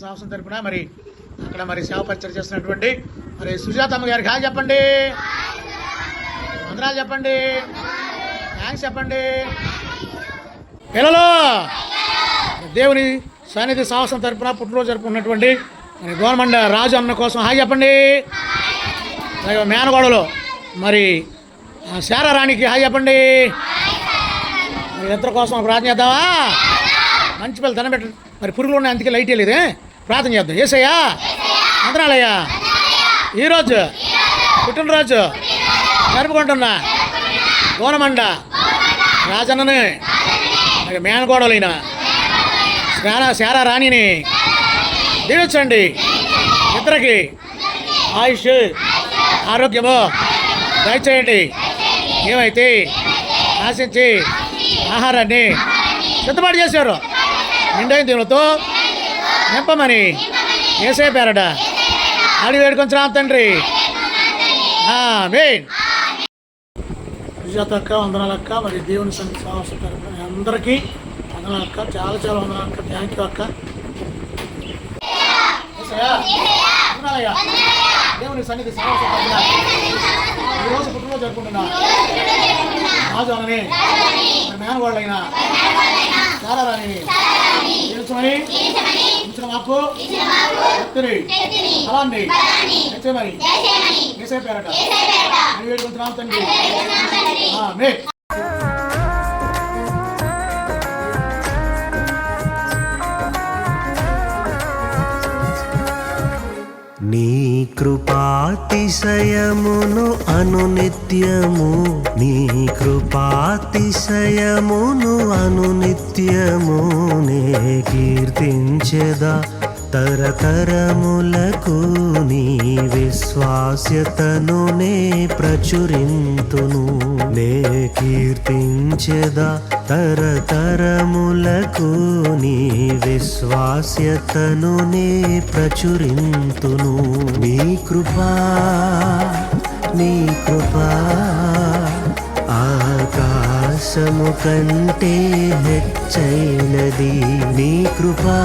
సంవత్సరం తరపున మరి అక్కడ మరి సేవ పరిచయం చేస్తున్నటువంటి మరి సుజాతమ్మ గారికి హాయ్ చెప్పండి, వందనాలు చెప్పండి, థ్యాంక్స్ చెప్పండి. పిల్లలు దేవుని సన్నిధి సంవత్సరం తరపున పుట్టినరోజు జరుపుకున్నటువంటి మరి గవర్నమెంట్ రాజు అన్న కోసం హాయ్ చెప్పండి. అలాగే మేనగోడలు మరి శారా రాణికి హాయ్ చెప్పండి. మరి ఇద్దరి కోసం ప్రార్థన చేద్దామా? మంచి పిల్లలు తినబెట్టండి. మరి పురుగులు ఉన్నాయి అందుకే లైట్ వేయలేదే. ప్రార్థన చేద్దాం. ఏసయ్యా వందనాలయ్యా, ఈరోజు పుట్టినరోజు జరుపుకుంటున్నా గోనమండ రాజన్నని మరి మేనగోడలైన శారా రాణిని దీవించండి. ఇద్దరికి ఆయుష్ ఆరోగ్యము దయచేయండి. ఏమైతే ఆశించి ఆహారాన్ని సిద్ధపాటు చేశారు నిండైన దీవులతో నింపమని ఏసే పేరట అడి వేడుకొంచున్నాం తండ్రి. మెయిన్ సుజాత అక్క వందనాలక్క. మరి దేవుని సంవత్సరం తరపున అందరికీ వందనాలక్క, చాలా చాలా వందనాలక్క. థ్యాంక్ యూ అక్క. వందనాలయ్యా. దేవుని సన్నిధి సంవత్సరం తరపున ఈరోజు పుట్టినరోజు జరుపుకుంటున్నా రాజు అని మేనవాళ్ళైన చాలా రాని తెలుసుమని ఇచ్చిన మాకు శక్తిని అలాంటి తెచ్చేమని ఏసే పేరట వేడుకుంటున్నాం తండ్రి. నీ కృపాతిశయమును అనునిత్యము, నీ కృపాతిశయమును అనునిత్యము నే కీర్తించెదా. తరతరములకు నీ విశ్వాస్యతను నే ప్రచురింతును. నే కీర్తించెదా తరతరములకు నీ విశ్వాస్యతను నే ప్రచురింతును. నీ కృపా నీ కృపా ఆకాశము కంటే హెచ్చైనది. నీ కృపా